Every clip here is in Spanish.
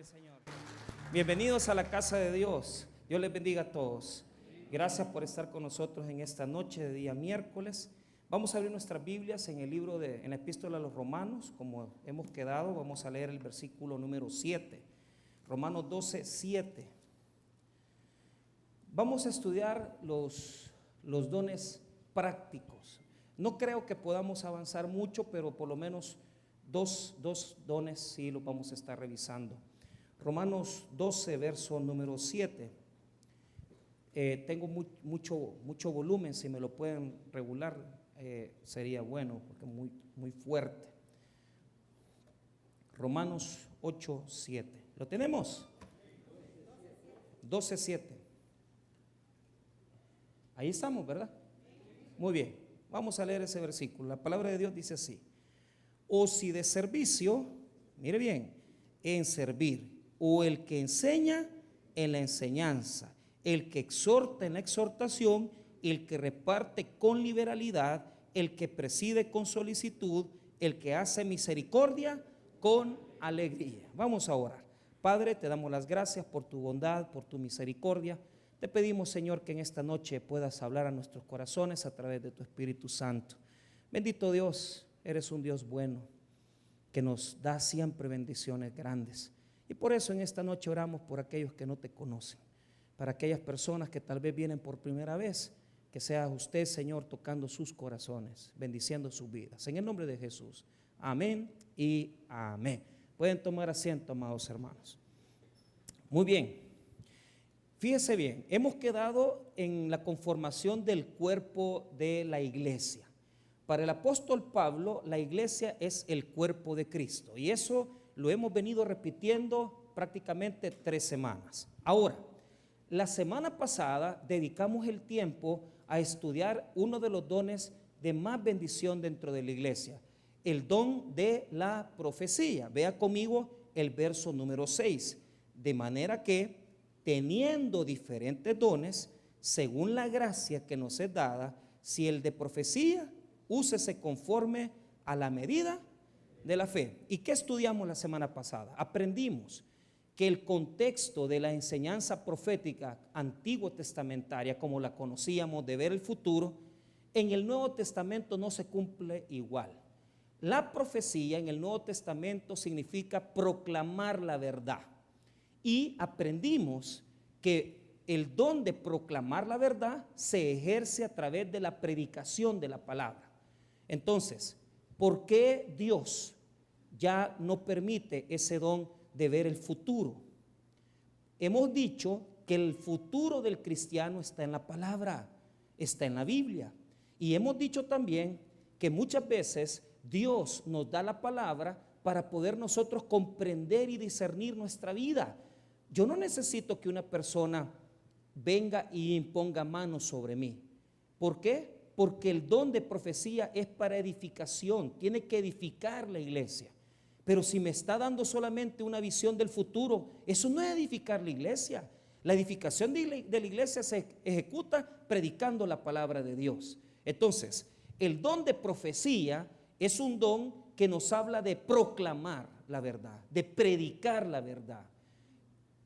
Señor. Bienvenidos a la casa de Dios. Dios les bendiga a todos. Gracias por estar con nosotros en esta noche de día miércoles. Vamos a abrir nuestras Biblias en en la epístola a los Romanos, como hemos quedado. Vamos a leer el versículo número 7. Romanos 12, 7. Vamos a estudiar los dones prácticos. No creo que podamos avanzar mucho, pero por lo menos dos dones sí los vamos a estar revisando. Romanos 12, verso número 7. Tengo mucho volumen, si me lo pueden regular sería bueno, porque es muy fuerte. Romanos 8, 7. ¿Lo tenemos? 12, 7. Ahí estamos, ¿verdad? Muy bien, vamos a leer ese versículo. La palabra de Dios dice así: o si de servicio, mire bien, en servir, o el que enseña en la enseñanza, el que exhorta en la exhortación, el que reparte con liberalidad, el que preside con solicitud, el que hace misericordia con alegría. Vamos a orar. Padre, te damos las gracias por tu bondad, por tu misericordia. Te pedimos, Señor, que en esta noche puedas hablar a nuestros corazones a través de tu Espíritu Santo. Bendito Dios, eres un Dios bueno, que nos da siempre bendiciones grandes. Y por eso en esta noche oramos por aquellos que no te conocen, para aquellas personas que tal vez vienen por primera vez, que sea usted, Señor, tocando sus corazones, bendiciendo sus vidas. En el nombre de Jesús, amén y amén. Pueden tomar asiento, amados hermanos. Muy bien. Fíjese bien, hemos quedado en la conformación del cuerpo de la iglesia. Para el apóstol Pablo, la iglesia es el cuerpo de Cristo, y eso lo hemos venido repitiendo prácticamente 3 semanas. Ahora, la semana pasada dedicamos el tiempo a estudiar uno de los dones de más bendición dentro de la iglesia, el don de la profecía. Vea conmigo el verso número 6, de manera que teniendo diferentes dones, según la gracia que nos es dada, si el de profecía, úsese conforme a la medida de la fe. ¿Y qué estudiamos la semana pasada? Aprendimos que el contexto de la enseñanza profética antiguo testamentaria, como la conocíamos, de ver el futuro, en el Nuevo Testamento no se cumple igual. La profecía en el Nuevo Testamento significa proclamar la verdad. Y aprendimos que el don de proclamar la verdad se ejerce a través de la predicación de la palabra. Entonces, ¿por qué Dios ya no permite ese don de ver el futuro? Hemos dicho que el futuro del cristiano está en la palabra, está en la Biblia. Y hemos dicho también que muchas veces Dios nos da la palabra para poder nosotros comprender y discernir nuestra vida. Yo no necesito que una persona venga y imponga manos sobre mí. ¿Por qué? Porque el don de profecía es para edificación, tiene que edificar la iglesia. Pero si me está dando solamente una visión del futuro, eso no es edificar la iglesia. La edificación de la iglesia se ejecuta predicando la palabra de Dios. Entonces, el don de profecía es un don que nos habla de proclamar la verdad, de predicar la verdad.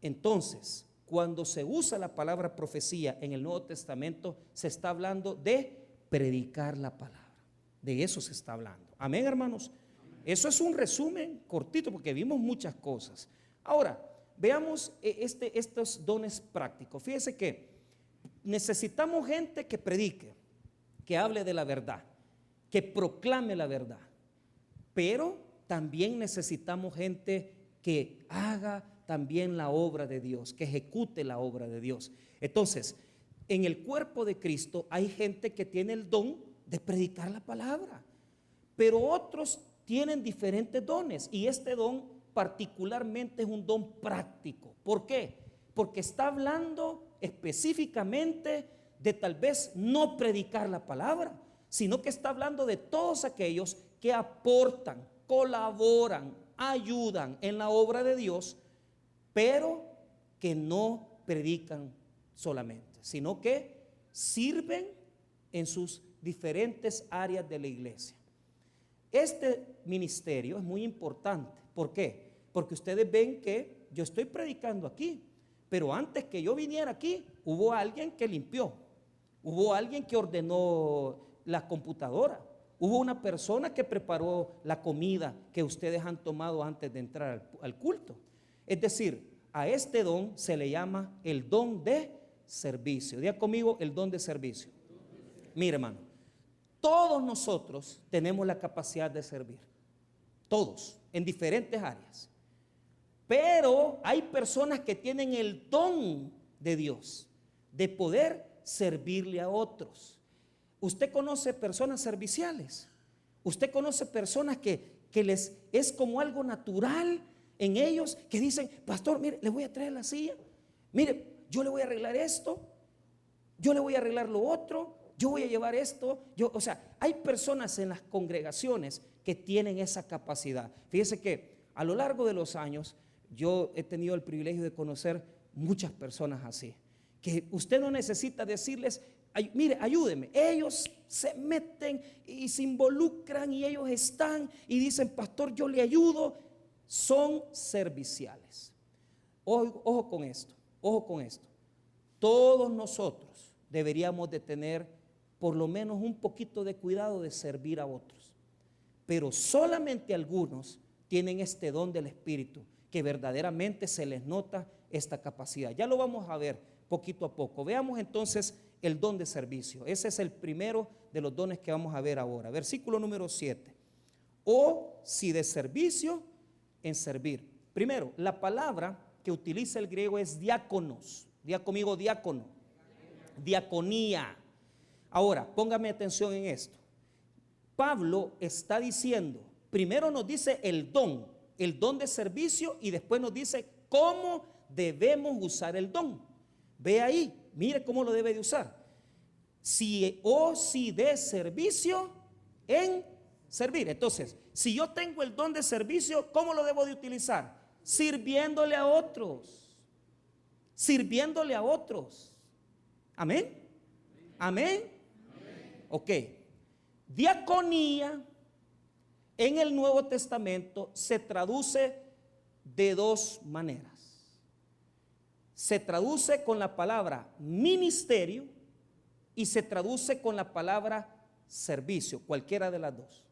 Entonces, cuando se usa la palabra profecía en el Nuevo Testamento, se está hablando de predicar la palabra. De eso se está hablando. Amén, hermanos. Eso es un resumen cortito porque vimos muchas cosas. Ahora, veamos estos dones prácticos. Fíjese que necesitamos gente que predique, que hable de la verdad, que proclame la verdad. Pero también necesitamos gente que haga también la obra de Dios, que ejecute la obra de Dios. Entonces, en el cuerpo de Cristo hay gente que tiene el don de predicar la palabra, pero otros tienen diferentes dones, y este don particularmente es un don práctico. ¿Por qué? Porque está hablando específicamente de tal vez no predicar la palabra, sino que está hablando de todos aquellos que aportan, colaboran, ayudan en la obra de Dios, pero que no predican solamente, sino que sirven en sus diferentes áreas de la iglesia. Este ministerio es muy importante. ¿Por qué? Porque ustedes ven que yo estoy predicando aquí, pero antes que yo viniera aquí, hubo alguien que limpió, hubo alguien que ordenó la computadora, hubo una persona que preparó la comida que ustedes han tomado antes de entrar al culto. Es decir, a este don se le llama el don de servicio. Diga conmigo, el don de servicio. Mire, hermano, todos nosotros tenemos la capacidad de servir, todos, en diferentes áreas. Pero hay personas que tienen el don de Dios de poder servirle a otros. Usted conoce personas serviciales, usted conoce personas que les es como algo natural en ellos, que dicen, pastor, mire, le voy a traer la silla, mire, yo le voy a arreglar esto, yo le voy a arreglar lo otro, yo voy a llevar esto. O sea, hay personas en las congregaciones que tienen esa capacidad. Fíjese que a lo largo de los años yo he tenido el privilegio de conocer muchas personas así, que usted no necesita decirles, mire, ayúdeme. Ellos se meten y se involucran y ellos están y dicen, pastor, yo le ayudo. Son serviciales. Ojo con esto, ojo con esto. Todos nosotros deberíamos de tener por lo menos un poquito de cuidado de servir a otros, pero solamente algunos tienen este don del Espíritu, que verdaderamente se les nota esta capacidad. Ya lo vamos a ver poquito a poco. Veamos entonces el don de servicio. Ese es el primero de los dones que vamos a ver ahora. Versículo número 7. O si de servicio, en servir. Primero, la palabra que utiliza el griego es diáconos. Diga conmigo, diácono. Diaconía. Ahora, póngame atención en esto. Pablo está diciendo, primero nos dice el don de servicio, y después nos dice cómo debemos usar el don. Ve ahí, mire cómo lo debe de usar. Si de servicio, en servir. Entonces, si yo tengo el don de servicio, ¿cómo lo debo de utilizar? Sirviéndole a otros. Sirviéndole a otros. Amén. Amén. Ok. Diaconía en el Nuevo Testamento se traduce de dos maneras. Se traduce con la palabra ministerio y se traduce con la palabra servicio, cualquiera de las dos.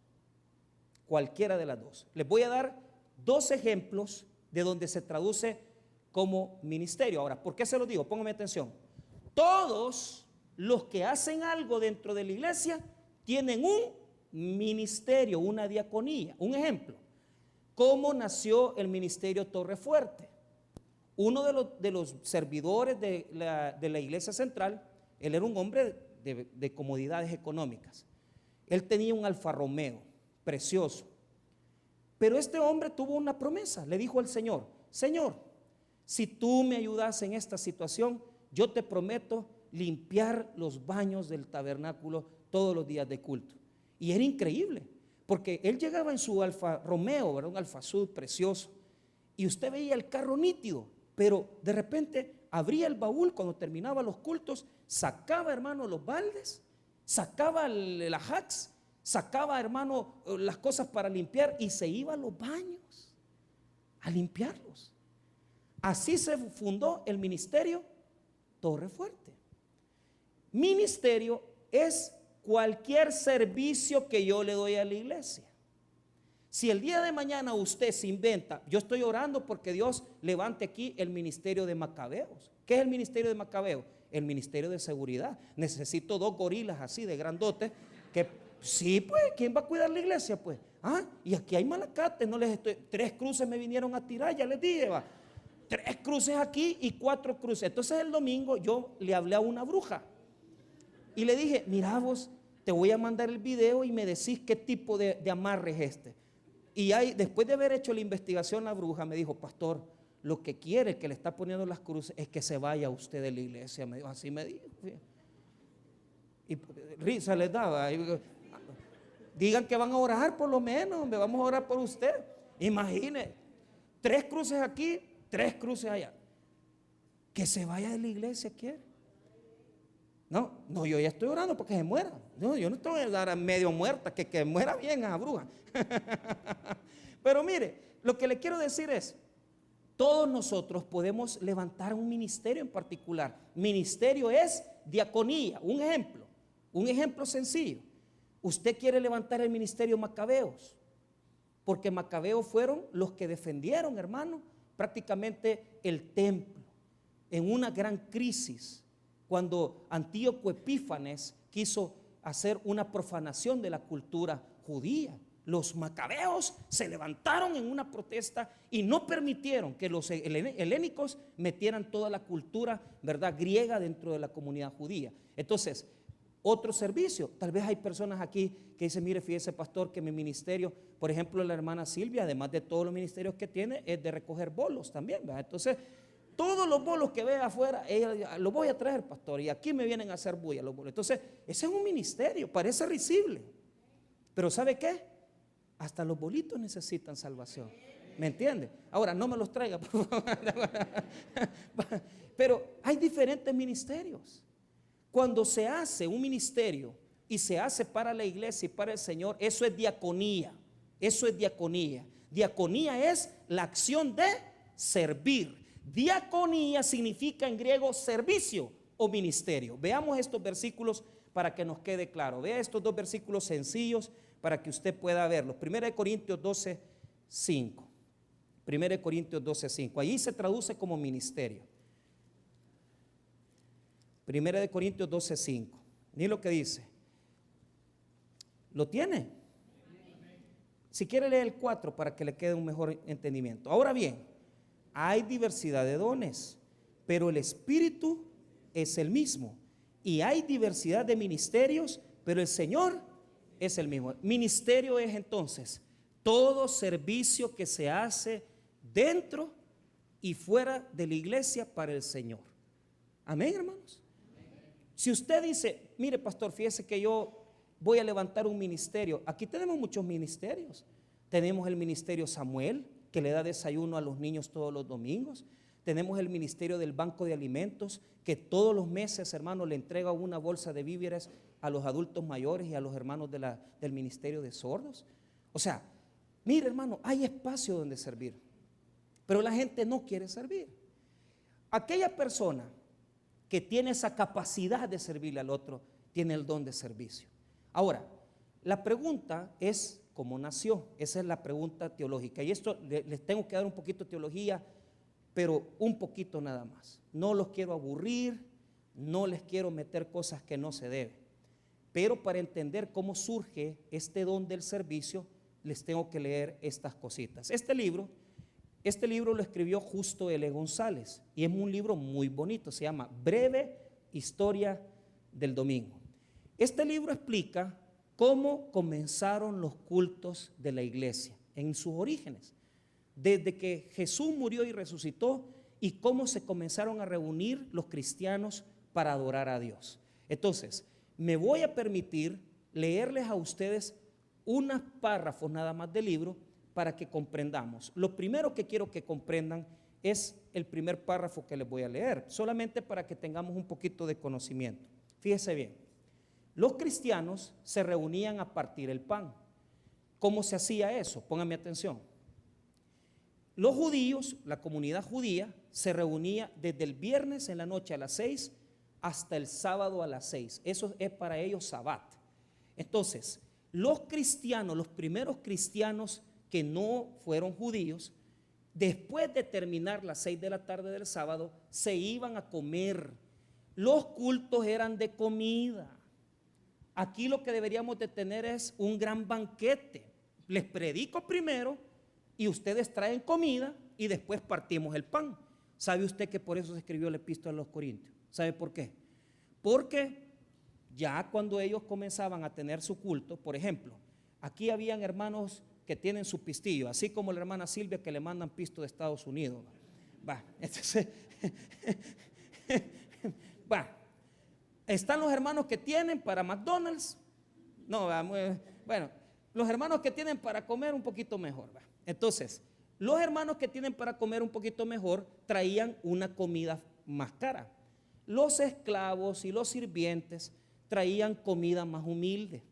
Cualquiera de las dos. Les voy a dar dos ejemplos de donde se traduce como ministerio. Ahora, ¿por qué se lo digo? Póngame atención. Todos los que hacen algo dentro de la iglesia tienen un ministerio, una diaconía. Un ejemplo, ¿cómo nació el ministerio Torrefuerte? Uno de los servidores de la iglesia central, él era un hombre de comodidades económicas. Él tenía un Alfa Romeo precioso. Pero este hombre tuvo una promesa. Le dijo al Señor, Señor, si tú me ayudas en esta situación, yo te prometo limpiar los baños del tabernáculo todos los días de culto. Y era increíble, porque él llegaba en su Alfa Romeo, ¿verdad? Un Alfa Sud precioso, y usted veía el carro nítido, pero de repente abría el baúl cuando terminaba los cultos, sacaba, hermano, los baldes, sacaba la Ajax, sacaba, hermano, las cosas para limpiar y se iba a los baños a limpiarlos. Así se fundó el ministerio Torrefuerte. Ministerio es cualquier servicio que yo le doy a la iglesia. Si el día de mañana usted se inventa, yo estoy orando porque Dios levante aquí el ministerio de Macabeos. ¿Qué es el ministerio de Macabeos? El ministerio de seguridad. Necesito 2 gorilas así de grandotes que... Sí, pues, ¿quién va a cuidar la iglesia? Pues, y aquí hay malacates, no les estoy, 3 cruces me vinieron a tirar, ya les dije, 3 cruces aquí y 4 cruces. Entonces el domingo yo le hablé a una bruja y le dije, mira vos, te voy a mandar el video y me decís qué tipo de amarre es este. Y después de haber hecho la investigación, la bruja me dijo, pastor, lo que quiere el que le está poniendo las cruces es que se vaya usted de la iglesia. Me dijo, así me dijo. Y risa les daba. Digan que van a orar por lo menos, me vamos a orar por usted. Imagine, 3 cruces aquí, 3 cruces allá. Que se vaya de la iglesia, quiere. No, yo ya estoy orando porque se muera. No, yo no estoy a dar a medio muerta, que muera bien a la bruja. Pero mire, lo que le quiero decir es, todos nosotros podemos levantar un ministerio en particular. Ministerio es diaconía, un ejemplo sencillo. Usted quiere levantar el ministerio Macabeos, porque Macabeos fueron los que defendieron, hermano, prácticamente el templo en una gran crisis, cuando Antíoco Epífanes quiso hacer una profanación de la cultura judía. Los macabeos se levantaron en una protesta y no permitieron que los helénicos metieran toda la cultura, ¿verdad?, griega dentro de la comunidad judía. Entonces, otro servicio, tal vez hay personas aquí que dicen, mire, fíjese, pastor, que mi ministerio, por ejemplo, la hermana Silvia, además de todos los ministerios que tiene, es de recoger bolos también, ¿verdad? Entonces, todos los bolos que vea afuera, ella los voy a traer, pastor, y aquí me vienen a hacer bulla los bolos. Entonces, ese es un ministerio, parece risible, pero ¿sabe qué? Hasta los bolitos necesitan salvación, ¿me entiende? Ahora, no me los traiga, por favor. Pero hay diferentes ministerios. Cuando se hace un ministerio y se hace para la iglesia y para el Señor, eso es diaconía. Eso es diaconía. Diaconía es la acción de servir. Diaconía significa en griego servicio o ministerio. Veamos estos versículos para que nos quede claro. Vea estos dos versículos sencillos para que usted pueda verlos. 1 Corintios 12, 5. 1 Corintios 12, 5. Allí se traduce como ministerio. 1 Corintios 12, 5. Ni lo que dice. ¿Lo tiene? Si quiere leer el 4 para que le quede un mejor entendimiento. Ahora bien, hay diversidad de dones, pero el Espíritu es el mismo. Y hay diversidad de ministerios, pero el Señor es el mismo. Ministerio es entonces todo servicio que se hace dentro y fuera de la iglesia para el Señor. Amén, hermanos. Si usted dice, mire, pastor, fíjese que yo voy a levantar un ministerio. Aquí tenemos muchos ministerios. Tenemos el ministerio Samuel, que le da desayuno a los niños todos los domingos. Tenemos el ministerio del banco de alimentos, que todos los meses, hermano, le entrega una bolsa de víveres a los adultos mayores y a los hermanos del ministerio de sordos. O sea, mire, hermano, hay espacio donde servir, pero la gente no quiere servir. Aquella persona que tiene esa capacidad de servirle al otro, tiene el don de servicio. Ahora, la pregunta es cómo nació. Esa es la pregunta teológica. Y esto les tengo que dar un poquito de teología, pero un poquito nada más. No los quiero aburrir, no les quiero meter cosas que no se deben. Pero para entender cómo surge este don del servicio, les tengo que leer estas cositas. Este libro lo escribió Justo L. González y es un libro muy bonito, se llama Breve Historia del Domingo. Este libro explica cómo comenzaron los cultos de la iglesia en sus orígenes, desde que Jesús murió y resucitó y cómo se comenzaron a reunir los cristianos para adorar a Dios. Entonces, me voy a permitir leerles a ustedes unos párrafos nada más del libro para que comprendamos. Lo primero que quiero que comprendan es el primer párrafo que les voy a leer, solamente para que tengamos un poquito de conocimiento. Fíjese bien, los cristianos se reunían a partir el pan. ¿Cómo se hacía eso? Pónganme atención. Los judíos, la comunidad judía, se reunía desde el viernes en la noche a las 6 hasta el sábado a las 6. Eso es para ellos Sabbat. Entonces, los cristianos, los primeros cristianos que no fueron judíos, después de terminar las 6 de la tarde del sábado, se iban a comer. Los cultos eran de comida. Aquí lo que deberíamos de tener es un gran banquete. Les predico primero y ustedes traen comida y después partimos el pan. ¿Sabe usted que por eso se escribió la epístola a los Corintios? ¿Sabe por qué? Porque ya cuando ellos comenzaban a tener su culto, por ejemplo, aquí habían hermanos que tienen su pistillo, así como la hermana Silvia que le mandan pisto de Estados Unidos. Entonces, están los hermanos que tienen para McDonald's. No, bueno, los hermanos que tienen para comer un poquito mejor. Entonces, los hermanos que tienen para comer un poquito mejor traían una comida más cara. Los esclavos y los sirvientes traían comida más humilde.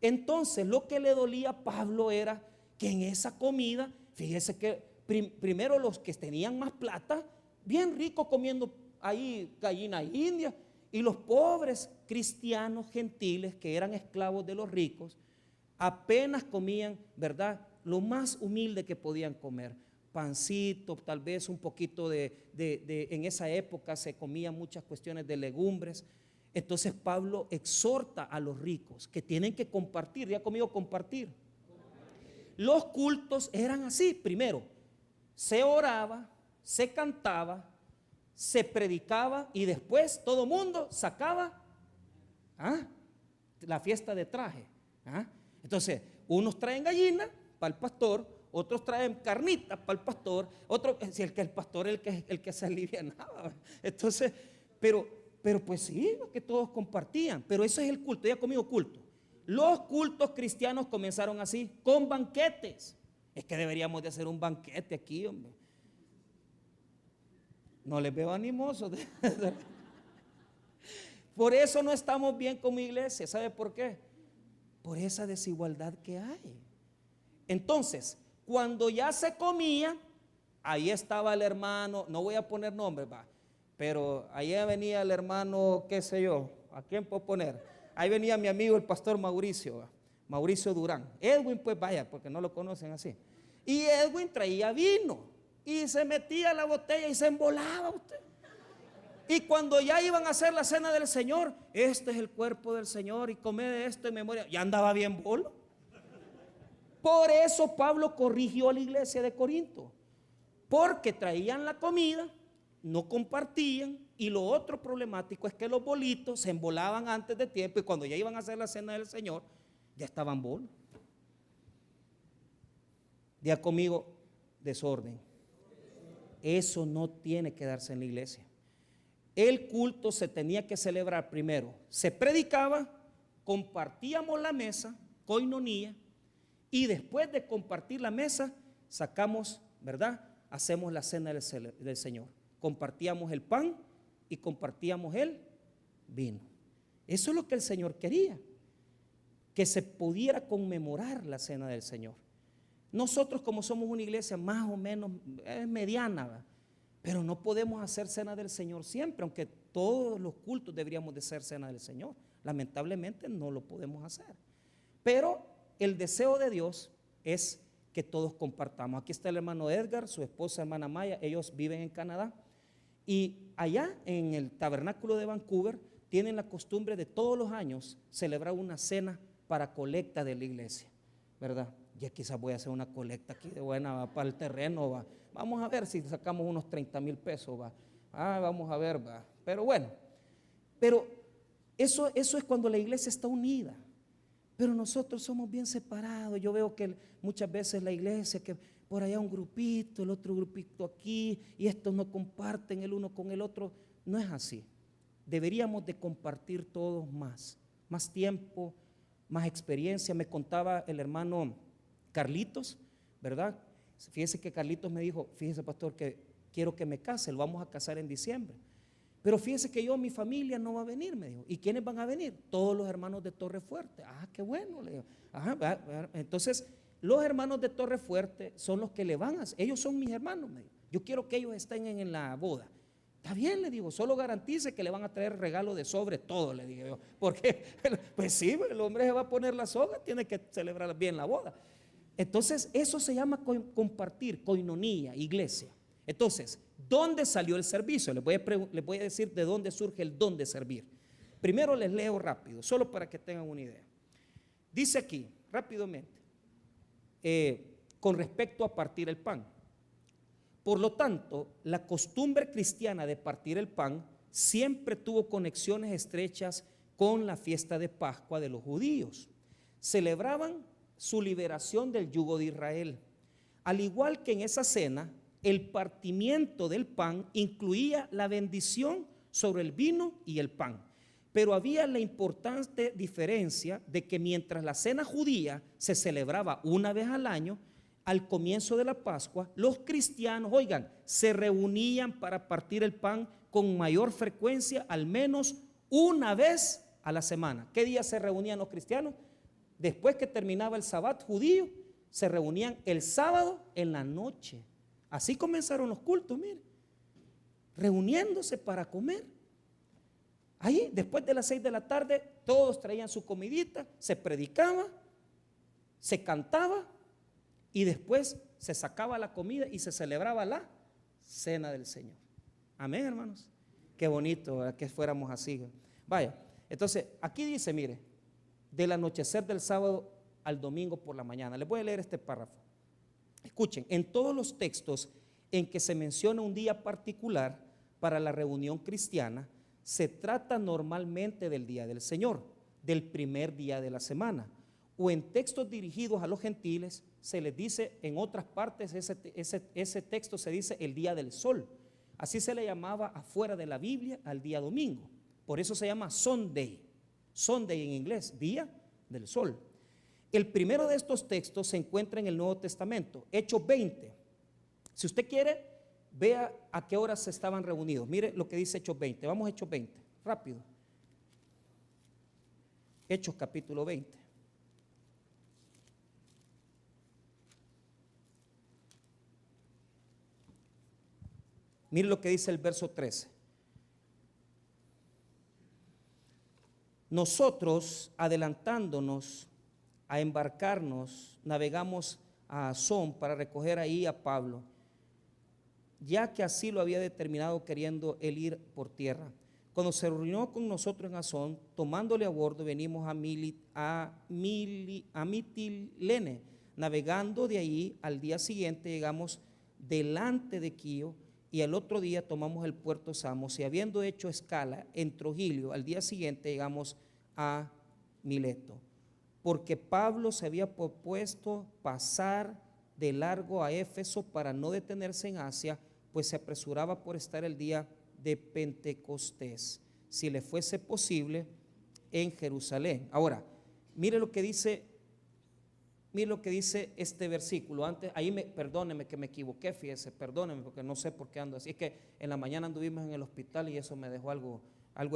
Entonces, lo que le dolía a Pablo era que en esa comida, fíjese que primero los que tenían más plata, bien ricos comiendo ahí gallina india, y los pobres cristianos gentiles que eran esclavos de los ricos, apenas comían, ¿verdad?, lo más humilde que podían comer. Pancito, tal vez un poquito en esa época se comían muchas cuestiones de legumbres. Entonces Pablo exhorta a los ricos que tienen que compartir. ¿Ya conmigo compartir? Los cultos eran así. Primero, se oraba, se cantaba, se predicaba y después todo mundo sacaba la fiesta de traje. Entonces, unos traen gallina para el pastor, otros traen carnitas para el pastor, otros, si el pastor el que se alivianaba. Entonces, pero pues sí, que todos compartían, pero eso es el culto. Ya conmigo culto. Los cultos cristianos comenzaron así, con banquetes. Es que deberíamos de hacer un banquete aquí, hombre. No les veo animosos. Por eso no estamos bien como iglesia. ¿Sabe por qué? Por esa desigualdad que hay. Entonces, cuando ya se comía, ahí estaba el hermano, no voy a poner nombres, pero ahí venía el hermano, qué sé yo, ¿a quién puedo poner? Ahí venía mi amigo el pastor Mauricio Durán. Edwin, pues vaya, porque no lo conocen así. Y Edwin traía vino y se metía a la botella y se embolaba usted. Y cuando ya iban a hacer la cena del Señor, este es el cuerpo del Señor y come de esto en memoria, ya andaba bien bolo. Por eso Pablo corrigió a la iglesia de Corinto, porque traían la comida, no compartían, y lo otro problemático es que los bolitos se embolaban antes de tiempo y cuando ya iban a hacer la cena del Señor, ya estaban bolos. Diga conmigo, desorden. Eso no tiene que darse en la iglesia. El culto se tenía que celebrar primero. Se predicaba, compartíamos la mesa, koinonía, y después de compartir la mesa, sacamos, ¿verdad? Hacemos la cena del Señor. Compartíamos el pan y compartíamos el vino. Eso es lo que el Señor quería, que se pudiera conmemorar la cena del Señor. Nosotros, como somos una iglesia más o menos mediana, ¿verdad?, pero no podemos hacer cena del Señor siempre, aunque todos los cultos deberíamos de ser cena del Señor. Lamentablemente no lo podemos hacer. Pero el deseo de Dios es que todos compartamos. Aquí está el hermano Edgar, su esposa hermana Maya, ellos viven en Canadá. Y allá en el tabernáculo de Vancouver tienen la costumbre de todos los años celebrar una cena para colecta de la iglesia, ¿verdad? Ya quizás voy a hacer una colecta aquí de buena para el terreno, vamos a ver si sacamos unos 30,000 pesos, vamos a ver, pero bueno, pero eso es cuando la iglesia está unida. Pero nosotros somos bien separados. Yo veo que muchas veces la iglesia, que por allá un grupito, el otro grupito aquí, y estos no comparten el uno con el otro. No es así. Deberíamos de compartir todos más tiempo, más experiencia. Me contaba el hermano Carlitos, ¿verdad? Fíjese que Carlitos me dijo, fíjese pastor, que quiero que me case, lo vamos a casar en diciembre. Pero fíjese que mi familia no va a venir, me dijo. ¿Y quiénes van a venir? Todos los hermanos de Torrefuerte. Qué bueno, le digo. Entonces, los hermanos de Torrefuerte son los que le van a hacer. Ellos son mis hermanos, me dijo. Yo quiero que ellos estén en la boda. Está bien, le digo, solo garantice que le van a traer regalo de sobre todo, le digo yo. Porque, pues sí, el hombre se va a poner la soga, tiene que celebrar bien la boda. Entonces, eso se llama compartir, koinonía, iglesia. Entonces, ¿dónde salió el servicio? Les voy a decir de dónde surge el don de servir. Primero les leo rápido, solo para que tengan una idea. Dice aquí, rápidamente, con respecto a partir el pan. Por lo tanto, la costumbre cristiana de partir el pan siempre tuvo conexiones estrechas con la fiesta de Pascua de los judíos. Celebraban su liberación del yugo de Israel. Al igual que en esa cena, el partimiento del pan incluía la bendición sobre el vino y el pan. Pero había la importante diferencia de que mientras la cena judía se celebraba una vez al año, al comienzo de la Pascua, los cristianos, se reunían para partir el pan con mayor frecuencia, al menos una vez a la semana. ¿Qué día se reunían los cristianos? Después que terminaba el sabbat judío, se reunían el sábado en la noche. Así comenzaron los cultos, mire, reuniéndose para comer. Ahí, después de las 6 de la tarde, todos traían su comidita, se predicaba, se cantaba y después se sacaba la comida y se celebraba la cena del Señor. Amén, hermanos. Qué bonito, ¿verdad?, que fuéramos así. Vaya, entonces aquí dice, mire, del anochecer del sábado al domingo por la mañana. Les voy a leer este párrafo. Escuchen, en todos los textos en que se menciona un día particular para la reunión cristiana, se trata normalmente del día del Señor, del primer día de la semana. O en textos dirigidos a los gentiles, se les dice, en otras partes, ese texto se dice el día del sol. Así se le llamaba afuera de la Biblia al día domingo. Por eso se llama Sunday. Sunday en inglés, día del sol. El primero de estos textos se encuentra en el Nuevo Testamento, Hechos 20. Si usted quiere, vea a qué horas se estaban reunidos. Mire lo que dice Hechos 20. Vamos a Hechos 20, rápido. Hechos capítulo 20. Mire lo que dice el verso 13. Nosotros, adelantándonos a embarcarnos, navegamos a Asón para recoger ahí a Pablo, ya que así lo había determinado, queriendo él ir por tierra. Cuando se reunió con nosotros en Asón, tomándole a bordo, venimos a Mitilene. Navegando de ahí, al día siguiente llegamos delante de Quío, y al otro día tomamos el puerto Samos, y habiendo hecho escala en Trogilio, al día siguiente llegamos a Mileto, porque Pablo se había propuesto pasar de largo a Éfeso para no detenerse en Asia, pues se apresuraba por estar el día de Pentecostés, si le fuese posible, en Jerusalén. Ahora, mire lo que dice este versículo. Antes, ahí perdóneme que me equivoqué, fíjese, perdóneme porque no sé por qué ando así. Es que en la mañana anduvimos en el hospital y eso me dejó algo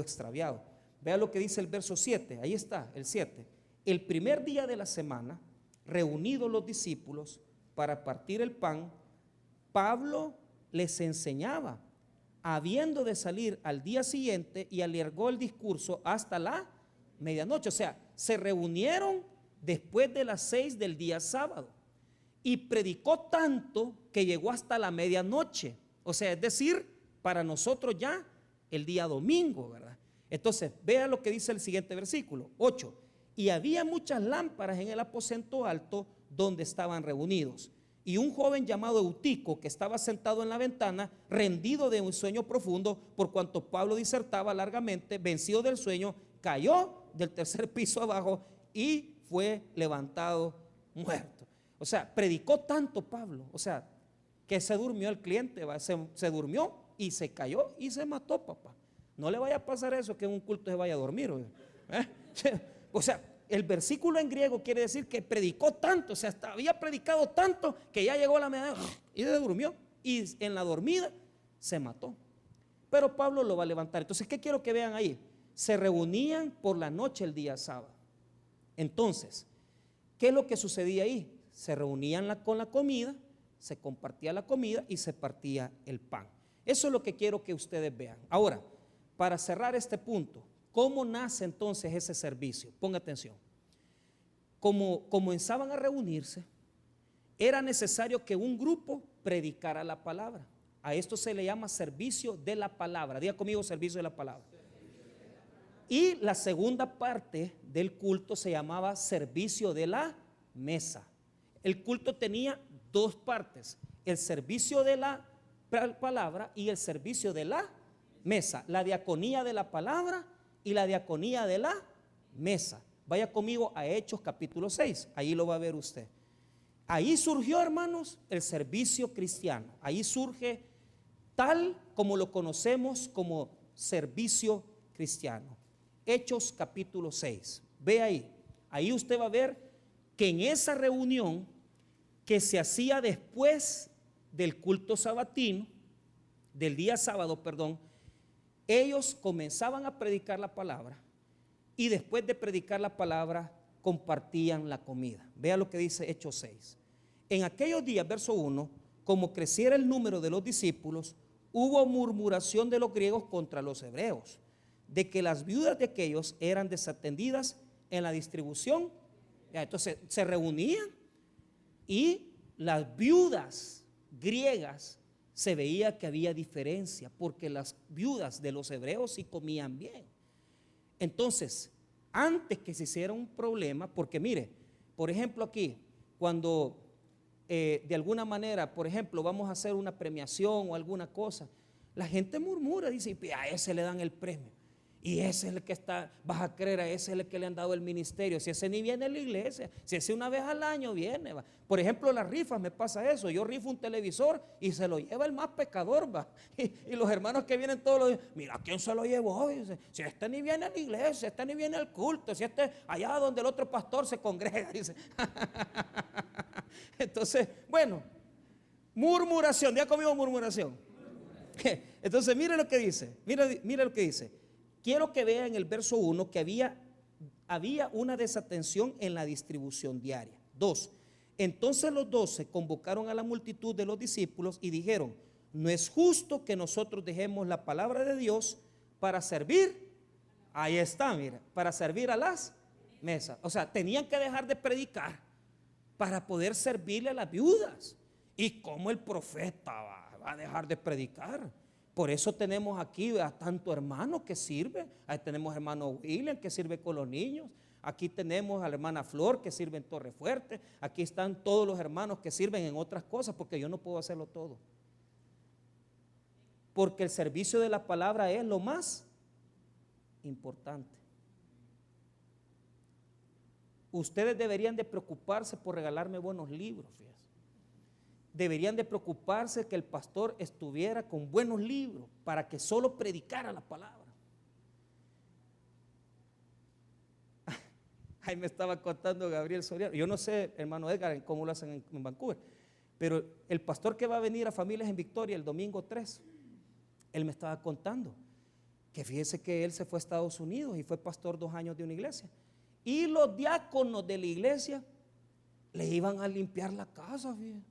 extraviado. Vea lo que dice el verso 7, ahí está, el 7. El primer día de la semana, reunidos los discípulos para partir el pan, Pablo les enseñaba, habiendo de salir al día siguiente, y alargó el discurso hasta la medianoche. O sea, se reunieron después de las 6 del día sábado y predicó tanto que llegó hasta la medianoche. O sea, es decir, para nosotros ya el día domingo, ¿verdad? Entonces, vea lo que dice el siguiente versículo, 8. Y había muchas lámparas en el aposento alto donde estaban reunidos. Y un joven llamado Eutico, que estaba sentado en la ventana, rendido de un sueño profundo, por cuanto Pablo disertaba largamente, vencido del sueño, cayó del tercer piso abajo y fue levantado muerto. O sea, predicó tanto Pablo, o sea, que se durmió el cliente, se durmió y se cayó y se mató, papá. No le vaya a pasar eso, que en un culto se vaya a dormir. O sea, el versículo en griego quiere decir que predicó tanto, o sea, había predicado tanto que ya llegó a la medianoche y se durmió, y en la dormida se mató. Pero Pablo lo va a levantar. Entonces, ¿qué quiero que vean ahí? Se reunían por la noche el día sábado. Entonces, ¿qué es lo que sucedía ahí? Se reunían con la comida, se compartía la comida y se partía el pan. Eso es lo que quiero que ustedes vean. Ahora, para cerrar este punto, ¿cómo nace entonces ese servicio? Ponga atención. Como comenzaban a reunirse, era necesario que un grupo predicara la palabra. A esto se le llama servicio de la palabra. Diga conmigo, servicio de la palabra. Y la segunda parte del culto se llamaba servicio de la mesa. El culto tenía dos partes: el servicio de la palabra y el servicio de la mesa. La diaconía de la palabra y la diaconía de la mesa. Vaya conmigo a Hechos capítulo 6, ahí lo va a ver usted. Ahí surgió, hermanos, el servicio cristiano. Ahí surge tal como lo conocemos como servicio cristiano. Hechos capítulo 6, ve ahí usted va a ver que en esa reunión que se hacía después del culto sabatino, del día sábado, perdón, ellos comenzaban a predicar la palabra y después de predicar la palabra compartían la comida. Vea lo que dice Hechos 6. En aquellos días, verso 1, como creciera el número de los discípulos, hubo murmuración de los griegos contra los hebreos, de que las viudas de aquellos eran desatendidas en la distribución. Entonces se reunían y las viudas griegas se veía que había diferencia, porque las viudas de los hebreos sí comían bien. Entonces, antes que se hiciera un problema, porque mire, por ejemplo aquí, cuando de alguna manera, por ejemplo, vamos a hacer una premiación o alguna cosa, la gente murmura, dice, a ese le dan el premio, y ese es el que está, vas a creer, a ese es el que le han dado el ministerio, si ese ni viene a la iglesia, si ese una vez al año viene, va. Por ejemplo, las rifas me pasa eso, yo rifo un televisor y se lo lleva el más pecador, va. Y los hermanos que vienen todos los días, mira, ¿quién se lo llevó? Dice, si este ni viene a la iglesia, este ni viene al culto, si este allá donde el otro pastor se congrega, dice. Entonces, bueno, murmuración, ¿ya conmigo murmuración? Entonces, mire lo que dice, mire lo que dice. Quiero que vean en el verso 1 que había una desatención en la distribución diaria. 2. Entonces los 12 convocaron a la multitud de los discípulos y dijeron, no es justo que nosotros dejemos la palabra de Dios para servir, ahí está, mira, para servir a las mesas. O sea, tenían que dejar de predicar para poder servirle a las viudas. ¿Y cómo el profeta va a dejar de predicar? Por eso tenemos aquí a tanto hermano que sirve. Ahí tenemos hermano William que sirve con los niños. Aquí tenemos a la hermana Flor que sirve en Torre Fuerte. Aquí están todos los hermanos que sirven en otras cosas, porque yo no puedo hacerlo todo. Porque el servicio de la palabra es lo más importante. Ustedes deberían de preocuparse por regalarme buenos libros, fíjense. Deberían de preocuparse que el pastor estuviera con buenos libros para que solo predicara la palabra. Ahí me estaba contando Gabriel Soriano. Yo no sé, hermano Edgar, cómo lo hacen en Vancouver, pero el pastor que va a venir a Familias en Victoria el domingo 3, él me estaba contando que fíjese que él se fue a Estados Unidos y fue pastor 2 años de una iglesia. Y los diáconos de la iglesia le iban a limpiar la casa, fíjese.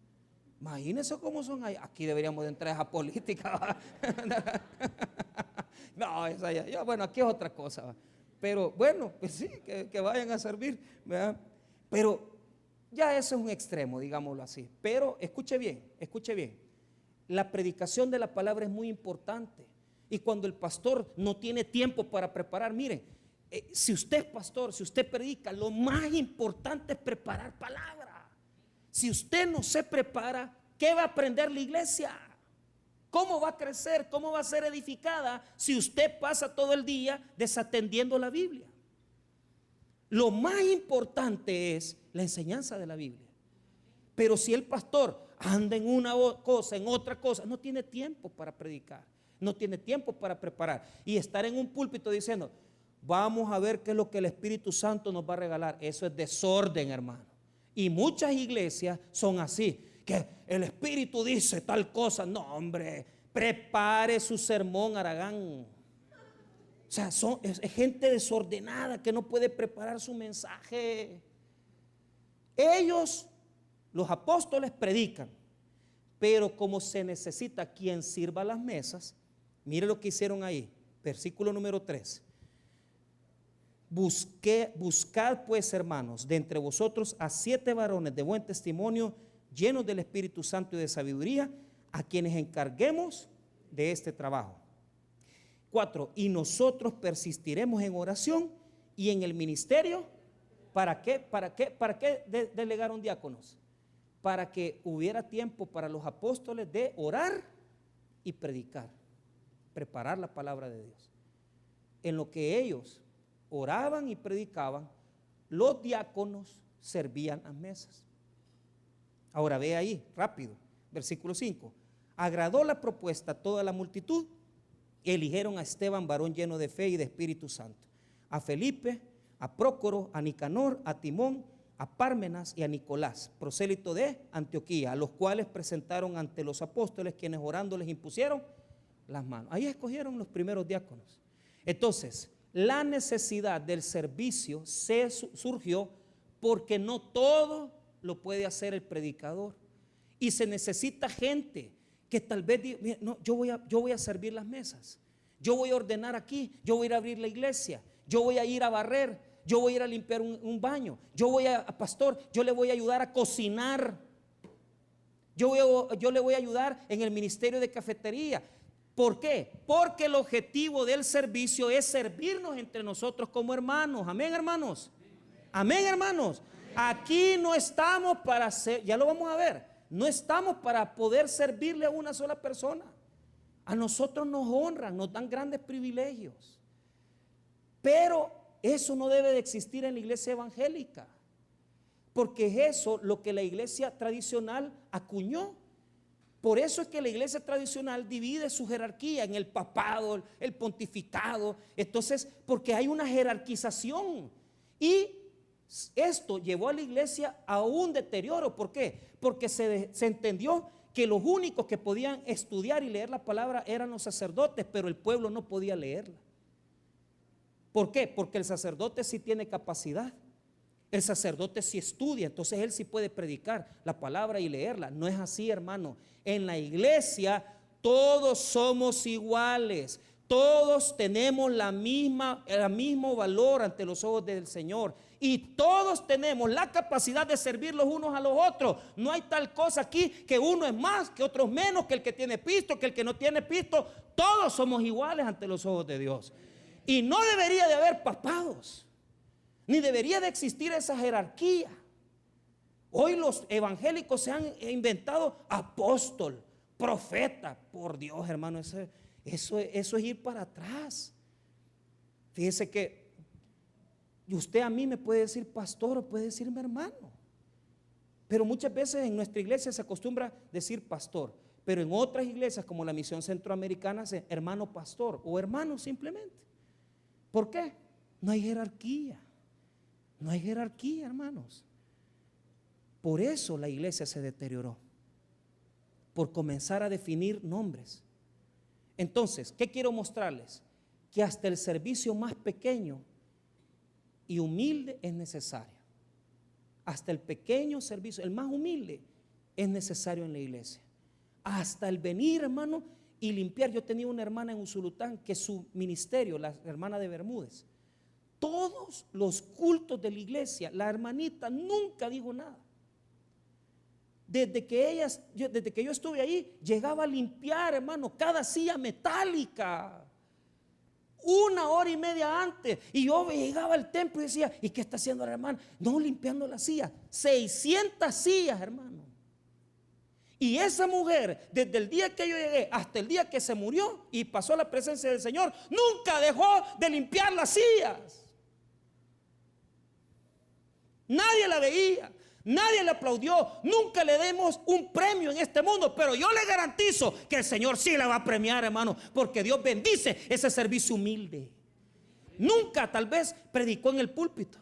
Imagínense cómo son ahí. Aquí deberíamos de entrar a esa política. No, esa ya, bueno, aquí es otra cosa. Pero bueno, pues sí, que vayan a servir, ¿verdad? Pero ya eso es un extremo, digámoslo así. Pero escuche bien. La predicación de la palabra es muy importante. Y cuando el pastor no tiene tiempo para preparar, mire, si usted es pastor, si usted predica, lo más importante es preparar palabra. Si usted no se prepara, ¿qué va a aprender la iglesia? ¿Cómo va a crecer? ¿Cómo va a ser edificada si usted pasa todo el día desatendiendo la Biblia? Lo más importante es la enseñanza de la Biblia. Pero si el pastor anda en una cosa, en otra cosa, no tiene tiempo para predicar, no tiene tiempo para preparar. Y estar en un púlpito diciendo, vamos a ver qué es lo que el Espíritu Santo nos va a regalar. Eso es desorden, hermano. Y muchas iglesias son así, que el Espíritu dice tal cosa. No, hombre, prepare su sermón, Aragán. O sea, es gente desordenada que no puede preparar su mensaje. Ellos, los apóstoles, predican, pero como se necesita quien sirva las mesas, mire lo que hicieron ahí, versículo número 3. Buscad pues, hermanos, de entre vosotros a 7 varones de buen testimonio, llenos del Espíritu Santo y de sabiduría, a quienes encarguemos de este trabajo. 4. Y nosotros persistiremos en oración y en el ministerio. ¿Para qué delegaron diáconos? Para que hubiera tiempo para los apóstoles de orar y predicar, preparar la palabra de Dios. En lo que ellos oraban y predicaban, los diáconos servían las mesas. Ahora ve ahí, rápido, versículo 5. Agradó la propuesta a toda la multitud y eligieron a Esteban, varón lleno de fe y de Espíritu Santo, a Felipe, a Prócoro, a Nicanor, a Timón, a Pármenas y a Nicolás, prosélito de Antioquía, a los cuales presentaron ante los apóstoles, quienes orando les impusieron las manos. Ahí escogieron los primeros diáconos. Entonces, la necesidad del servicio surgió porque no todo lo puede hacer el predicador. Y se necesita gente que tal vez diga, "Mira, no, yo voy a servir las mesas, yo voy a ordenar aquí, yo voy a ir a abrir la iglesia, yo voy a ir a barrer, yo voy a ir a limpiar un baño, yo voy a pastor, yo le voy a ayudar a cocinar, yo le voy a ayudar en el ministerio de cafetería". ¿Por qué? Porque el objetivo del servicio es servirnos entre nosotros como hermanos. Amén, hermanos. Amén, hermanos. Aquí no estamos para ser, ya lo vamos a ver, no estamos para poder servirle a una sola persona. A nosotros nos honran, nos dan grandes privilegios. Pero eso no debe de existir en la iglesia evangélica, porque es eso lo que la iglesia tradicional acuñó. Por eso es que la iglesia tradicional divide su jerarquía en el papado, el pontificado. Entonces, porque hay una jerarquización. Y esto llevó a la iglesia a un deterioro. ¿Por qué? Porque se entendió que los únicos que podían estudiar y leer la palabra eran los sacerdotes, pero el pueblo no podía leerla. ¿Por qué? Porque el sacerdote sí tiene capacidad. El sacerdote sí estudia, entonces él sí puede predicar la palabra y leerla. No es así, hermano. En la iglesia todos somos iguales. Todos tenemos el mismo valor ante los ojos del Señor. Y todos tenemos la capacidad de servir los unos a los otros. No hay tal cosa aquí que uno es más, que otro es menos, que el que tiene pisto, que el que no tiene pisto. Todos somos iguales ante los ojos de Dios. Y no debería de haber papados, ni debería de existir esa jerarquía. Hoy los evangélicos se han inventado apóstol, profeta. Por Dios, hermano, eso es ir para atrás. Fíjese que usted a mí me puede decir pastor o puede decirme hermano, pero muchas veces en nuestra iglesia se acostumbra decir pastor, pero en otras iglesias como la Misión Centroamericana se hermano pastor o hermano simplemente. ¿Por qué? No hay jerarquía. No hay jerarquía, hermanos. Por eso la iglesia se deterioró, por comenzar a definir nombres. Entonces, ¿qué quiero mostrarles? Que hasta el servicio más pequeño y humilde es necesario. Hasta el pequeño servicio, el más humilde, es necesario en la iglesia. Hasta el venir, hermano, y limpiar. Yo tenía una hermana en Usulután que su ministerio, la hermana de Bermúdez, todos los cultos de la iglesia, la hermanita nunca dijo nada. Desde que yo estuve ahí, llegaba a limpiar, hermano, cada silla metálica, 1 hora y media antes. Y yo llegaba al templo y decía, ¿y qué está haciendo la hermana? No, limpiando la silla. 600 sillas, hermano. Y esa mujer, desde el día que yo llegué hasta el día que se murió y pasó a la presencia del Señor, nunca dejó de limpiar las sillas. Nadie la veía, nadie le aplaudió. Nunca le demos un premio en este mundo, pero yo le garantizo que el Señor sí la va a premiar, hermano, porque Dios bendice ese servicio humilde. Nunca tal vez predicó en el púlpito,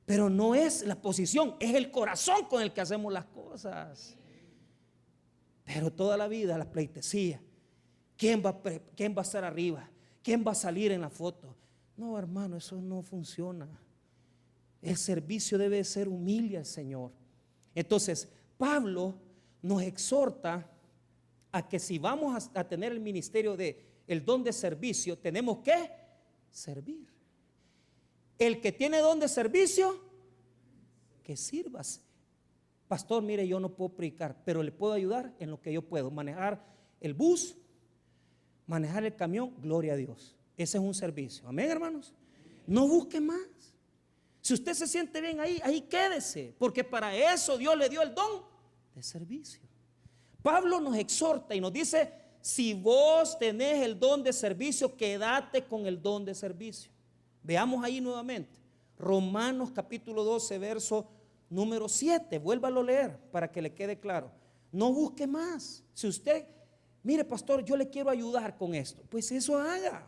pero no es la posición, es el corazón con el que hacemos las cosas. Pero toda la vida la pleitesía, ¿quién va a estar arriba? ¿Quién va a salir en la foto? No, hermano, eso no funciona. El servicio debe ser humilde al Señor. Entonces, Pablo nos exhorta a que si vamos a tener el ministerio el don de servicio, tenemos que servir. El que tiene don de servicio, que sirvas. Pastor, mire, yo no puedo predicar, pero le puedo ayudar en lo que yo puedo. Manejar el bus, manejar el camión, gloria a Dios. Ese es un servicio. Amén, hermanos. No busque más. Si usted se siente bien ahí quédese, porque para eso Dios le dio el don de servicio. Pablo nos exhorta y nos dice, si vos tenés el don de servicio, quédate con el don de servicio. Veamos ahí nuevamente, Romanos capítulo 12, verso número 7, vuélvalo a leer para que le quede claro. No busque más. Si usted, mire pastor, yo le quiero ayudar con esto, pues eso haga.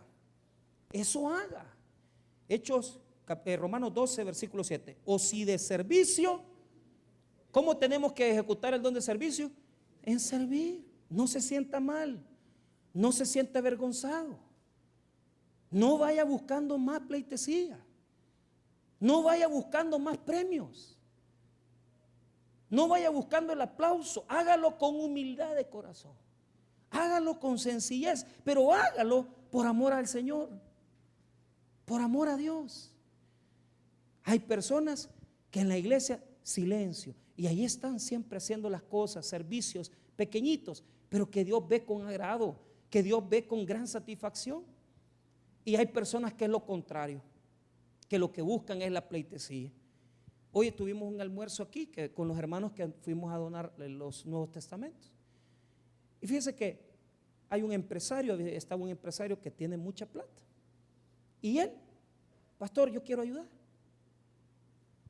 Romanos 12, versículo 7. O si de servicio, ¿cómo tenemos que ejecutar el don de servicio? En servir. No se sienta mal, no se sienta avergonzado. No vaya buscando más pleitesía, no vaya buscando más premios. No vaya buscando el aplauso, hágalo con humildad de corazón. Hágalo con sencillez, pero hágalo por amor al Señor, por amor a Dios. Hay personas que en la iglesia, silencio, y ahí están siempre haciendo las cosas, servicios pequeñitos, pero que Dios ve con agrado, que Dios ve con gran satisfacción. Y hay personas que es lo contrario, que lo que buscan es la pleitesía. Hoy tuvimos un almuerzo aquí con los hermanos que fuimos a donar los Nuevos Testamentos. Y fíjense que hay un empresario, estaba un empresario que tiene mucha plata. Y él, pastor, yo quiero ayudar.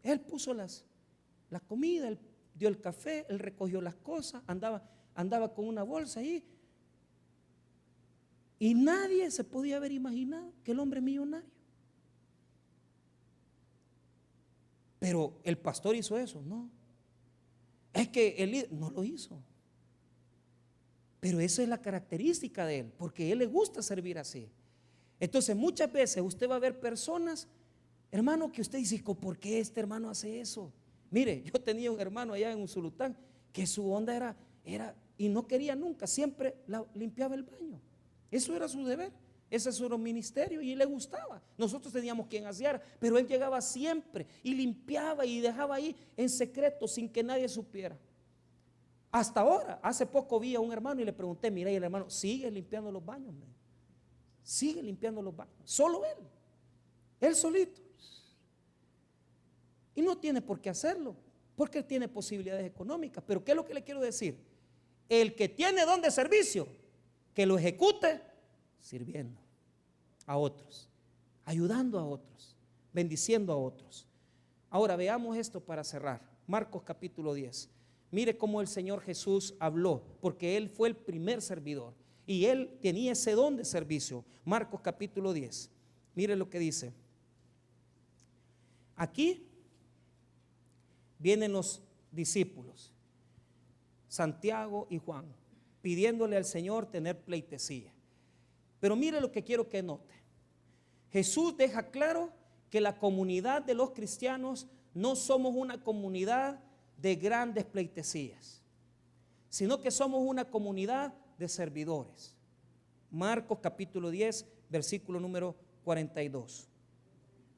Él puso la comida, él dio el café, él recogió las cosas, andaba con una bolsa ahí. Y nadie se podía haber imaginado que el hombre es millonario. Pero el pastor hizo eso, no. Es que el líder no lo hizo. Pero esa es la característica de él, porque a él le gusta servir así. Entonces muchas veces usted va a ver personas, hermano, que usted dice, ¿por qué este hermano hace eso? Mire, yo tenía un hermano allá en Usulután que su onda era y no quería nunca, siempre limpiaba el baño. Eso era su deber, ese era su ministerio y le gustaba. Nosotros teníamos quien aseara, pero él llegaba siempre y limpiaba y dejaba ahí en secreto sin que nadie supiera. Hasta ahora, hace poco vi a un hermano y le pregunté, mira, y el hermano sigue limpiando los baños, sigue limpiando los baños, solo él solito. Y no tiene por qué hacerlo, porque él tiene posibilidades económicas. Pero ¿qué es lo que le quiero decir? El que tiene don de servicio, que lo ejecute sirviendo a otros, ayudando a otros, bendiciendo a otros. Ahora veamos esto para cerrar. Marcos capítulo 10. Mire cómo el Señor Jesús habló, porque Él fue el primer servidor y Él tenía ese don de servicio. Marcos capítulo 10. Mire lo que dice. Aquí vienen los discípulos, Santiago y Juan, pidiéndole al Señor tener pleitesía. Pero mire lo que quiero que note. Jesús deja claro que la comunidad de los cristianos no somos una comunidad de grandes pleitesías, sino que somos una comunidad de servidores. Marcos capítulo 10, versículo número 42.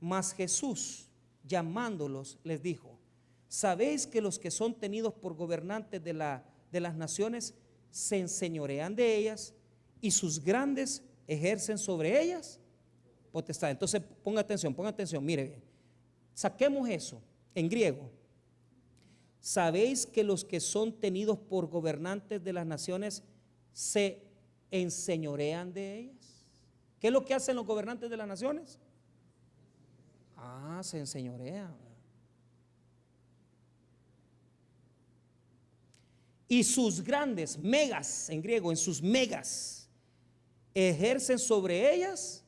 Mas Jesús, llamándolos, les dijo: ¿sabéis que los que son tenidos por gobernantes de las naciones se enseñorean de ellas y sus grandes ejercen sobre ellas potestad? Entonces ponga atención, mire bien. Saquemos eso en griego. ¿Sabéis que los que son tenidos por gobernantes de las naciones se enseñorean de ellas? ¿Qué es lo que hacen los gobernantes de las naciones? Se enseñorean. Y sus grandes, megas en griego, en sus megas, ejercen sobre ellas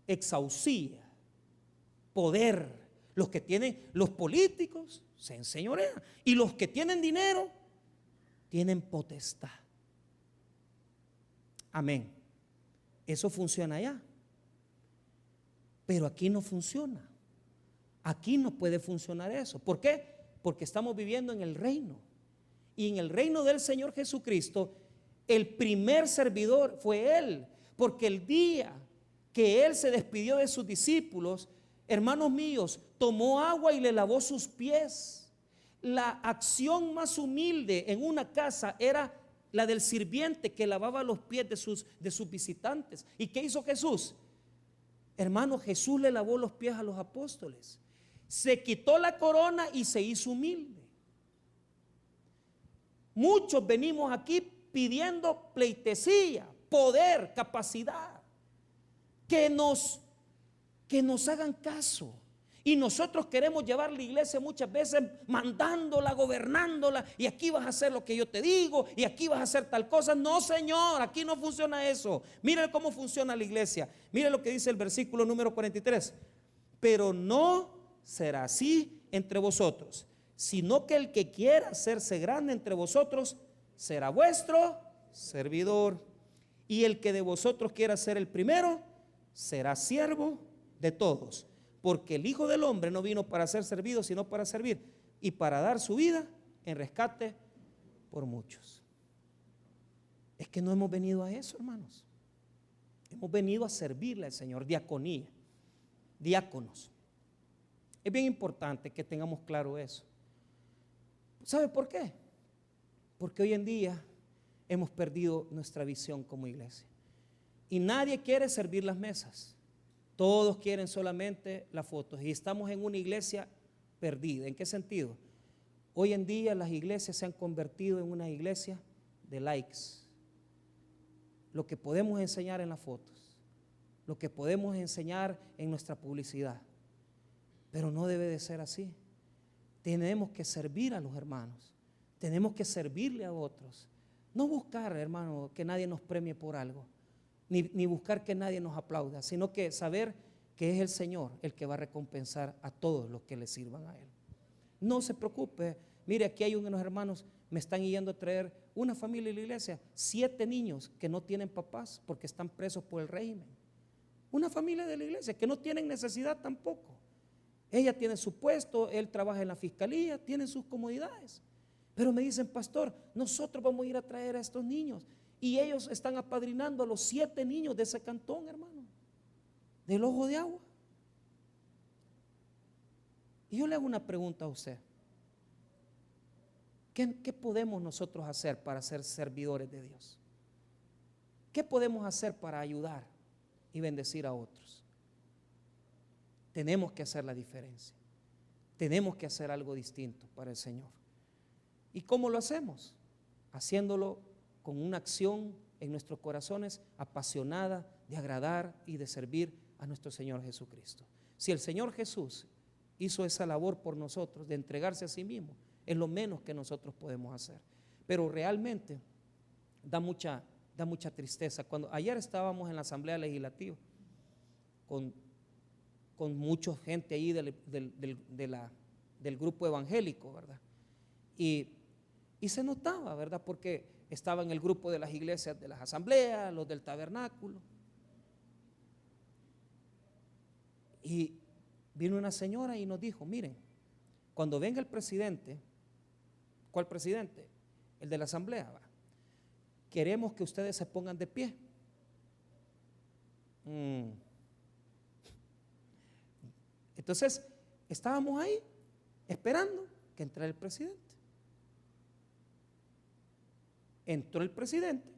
exausía, poder. Los que tienen, los políticos se enseñorean, y los que tienen dinero tienen potestad. Amén. Eso funciona allá, pero aquí no funciona. Aquí no puede funcionar eso. ¿Por qué? Porque estamos viviendo en el reino. Y en el reino del Señor Jesucristo, el primer servidor fue Él. Porque el día que Él se despidió de sus discípulos, hermanos míos, tomó agua y le lavó sus pies. La acción más humilde en una casa era la del sirviente que lavaba los pies de sus visitantes. ¿Y qué hizo Jesús? Hermano, Jesús le lavó los pies a los apóstoles. Se quitó la corona y se hizo humilde. Muchos venimos aquí pidiendo pleitesía, poder, capacidad, que nos hagan caso. Y nosotros queremos llevar la iglesia muchas veces mandándola, gobernándola, y aquí vas a hacer lo que yo te digo, y aquí vas a hacer tal cosa. No, Señor, aquí no funciona eso. Mire cómo funciona la iglesia. Mire lo que dice el versículo número 43. Pero no será así entre vosotros, sino que el que quiera hacerse grande entre vosotros será vuestro servidor, y el que de vosotros quiera ser el primero será siervo de todos, porque el Hijo del Hombre no vino para ser servido, sino para servir y para dar su vida en rescate por muchos. Es que no hemos venido a eso, hermanos. Hemos venido a servirle al Señor, diaconía, diáconos. Es bien importante que tengamos claro eso. ¿Sabe por qué? Porque hoy en día hemos perdido nuestra visión como iglesia. Y nadie quiere servir las mesas. Todos quieren solamente las fotos. Y estamos en una iglesia perdida. ¿En qué sentido? Hoy en día las iglesias se han convertido en una iglesia de likes. Lo que podemos enseñar en las fotos, lo que podemos enseñar en nuestra publicidad. Pero no debe de ser así. Tenemos que servir a los hermanos. Tenemos que servirle a otros. No buscar, hermano, que nadie nos premie por algo, ni buscar que nadie nos aplauda, sino que saber que es el Señor el que va a recompensar a todos los que le sirvan a Él. No se preocupe. Mire, aquí hay unos hermanos, me están yendo a traer una familia en la iglesia, 7 niños que no tienen papás porque están presos por el régimen. Una familia de la iglesia que no tienen necesidad tampoco. Ella tiene su puesto, él trabaja en la fiscalía, tienen sus comodidades. Pero me dicen, pastor, nosotros vamos a ir a traer a estos niños. Y ellos están apadrinando a los 7 niños de ese cantón, hermano, del Ojo de Agua. Y yo le hago una pregunta a usted. ¿Qué podemos nosotros hacer para ser servidores de Dios? ¿Qué podemos hacer para ayudar y bendecir a otros? Tenemos que hacer la diferencia. Tenemos que hacer algo distinto para el Señor. ¿Y cómo lo hacemos? Haciéndolo con una acción en nuestros corazones apasionada de agradar y de servir a nuestro Señor Jesucristo. Si el Señor Jesús hizo esa labor por nosotros de entregarse a sí mismo, es lo menos que nosotros podemos hacer. Pero realmente da mucha tristeza. Ayer estábamos en la Asamblea Legislativa con mucha gente ahí del grupo evangélico, ¿verdad? Y se notaba, ¿verdad? Porque estaba en el grupo de las iglesias de las asambleas, los del tabernáculo. Y vino una señora y nos dijo, miren, cuando venga el presidente, ¿cuál presidente? El de la asamblea, ¿va? Queremos que ustedes se pongan de pie. Entonces, estábamos ahí esperando que entrara el presidente. Entró el presidente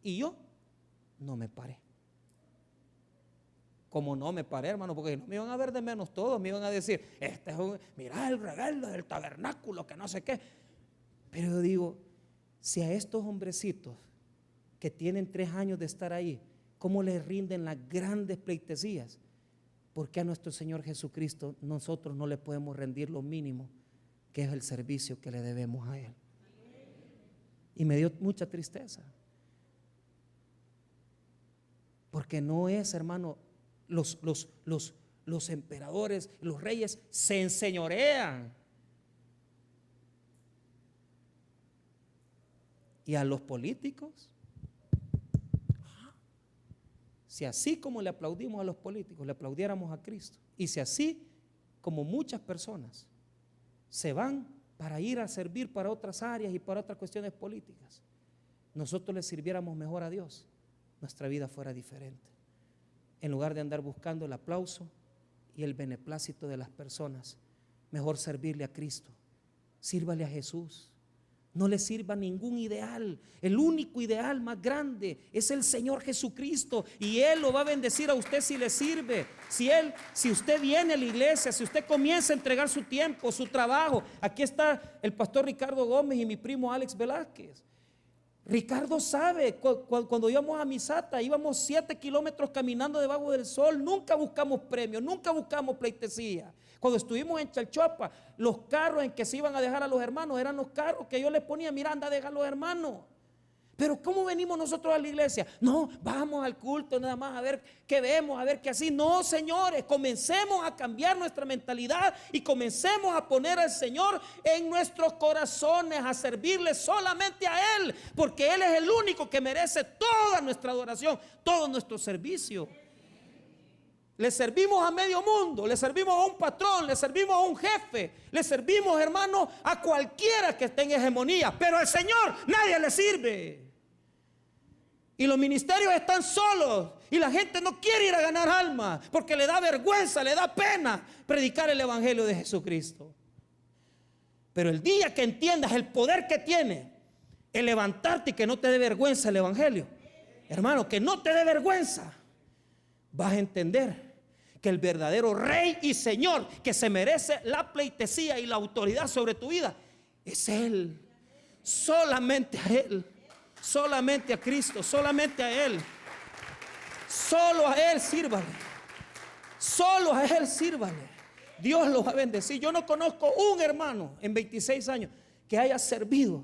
y yo no me paré. Como no me paré, hermano, porque no me iban a ver de menos todos, me iban a decir, este es mirá el rebelde del tabernáculo, que no sé qué. Pero yo digo, si a estos hombrecitos que tienen 3 años de estar ahí, ¿cómo les rinden las grandes pleitesías? Porque a nuestro Señor Jesucristo nosotros no le podemos rendir lo mínimo, que es el servicio que le debemos a Él. Y me dio mucha tristeza. Porque no es, hermano, los emperadores, los reyes se enseñorean. Y a los políticos, si así como le aplaudimos a los políticos, le aplaudiéramos a Cristo, y si así como muchas personas se van para ir a servir para otras áreas y para otras cuestiones políticas, nosotros le sirviéramos mejor a Dios, nuestra vida fuera diferente. En lugar de andar buscando el aplauso y el beneplácito de las personas, mejor servirle a Cristo. Sírvale a Jesús. No le sirva ningún ideal. El único ideal más grande es el Señor Jesucristo, y Él lo va a bendecir a usted si le sirve. Si usted viene a la iglesia, si usted comienza a entregar su tiempo, su trabajo. Aquí está el pastor Ricardo Gómez y mi primo Alex Velázquez. Ricardo sabe, cuando íbamos a Misata, íbamos 7 kilómetros caminando debajo del sol, nunca buscamos premios, nunca buscamos pleitesía. Cuando estuvimos en Chalchuapa, los carros en que se iban a dejar a los hermanos eran los carros que yo les ponía, mira, anda a dejar a los hermanos. Pero ¿cómo venimos nosotros a la iglesia? No, vamos al culto nada más a ver qué vemos, a ver qué así. No, señores, comencemos a cambiar nuestra mentalidad y comencemos a poner al Señor en nuestros corazones, a servirle solamente a Él, porque Él es el único que merece toda nuestra adoración, todo nuestro servicio. Le servimos a medio mundo, le servimos a un patrón, le servimos a un jefe, le servimos, hermano, a cualquiera que esté en hegemonía, pero al Señor nadie le sirve. Y los ministerios están solos y la gente no quiere ir a ganar almas porque le da vergüenza, le da pena predicar el evangelio de Jesucristo. Pero el día que entiendas el poder que tiene el levantarte y que no te dé vergüenza el evangelio, hermano, que no te dé vergüenza, vas a entender que el verdadero Rey y Señor que se merece la pleitesía y la autoridad sobre tu vida es Él. Solamente a Él, solamente a Cristo, solamente a Él. Solo a Él sírvale. Solo a Él sírvale. Dios los va a bendecir. Yo no conozco un hermano en 26 años que haya servido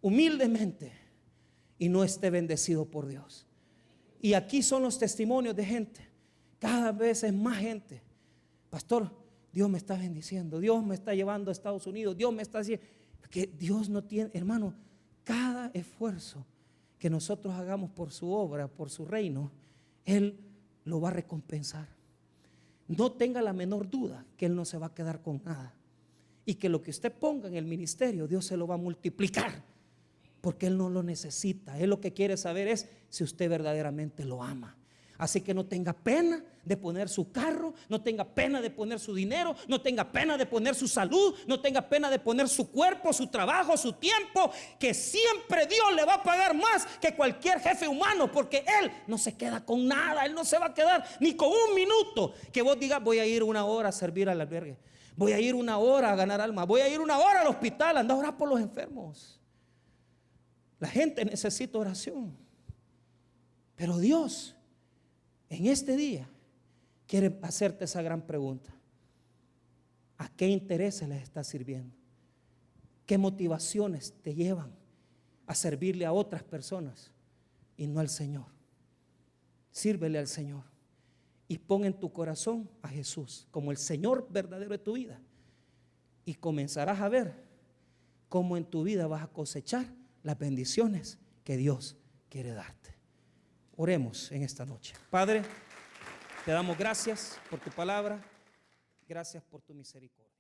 humildemente y no esté bendecido por Dios. Y aquí son los testimonios de gente. Cada vez es más gente. Pastor, Dios me está bendiciendo, Dios me está llevando a Estados Unidos, Dios me está haciendo. Que Dios no tiene, hermano, cada esfuerzo que nosotros hagamos por su obra, por su reino, Él lo va a recompensar. No tenga la menor duda que Él no se va a quedar con nada. Y que lo que usted ponga en el ministerio, Dios se lo va a multiplicar. Porque Él no lo necesita. Él lo que quiere saber es si usted verdaderamente lo ama. Así que no tenga pena de poner su carro, no tenga pena de poner su dinero, no tenga pena de poner su salud, no tenga pena de poner su cuerpo, su trabajo, su tiempo, que siempre Dios le va a pagar más que cualquier jefe humano, porque Él no se queda con nada, Él no se va a quedar ni con un minuto. Que vos digas, voy a ir 1 hora a servir al albergue, voy a ir 1 hora a ganar alma, voy a ir 1 hora al hospital, anda a orar por los enfermos. La gente necesita oración, pero Dios en este día quiere hacerte esa gran pregunta: ¿a qué intereses les estás sirviendo? ¿Qué motivaciones te llevan a servirle a otras personas y no al Señor? Sírvele al Señor y pon en tu corazón a Jesús como el Señor verdadero de tu vida, y comenzarás a ver cómo en tu vida vas a cosechar las bendiciones que Dios quiere darte. Oremos en esta noche. Padre, te damos gracias por tu palabra, gracias por tu misericordia.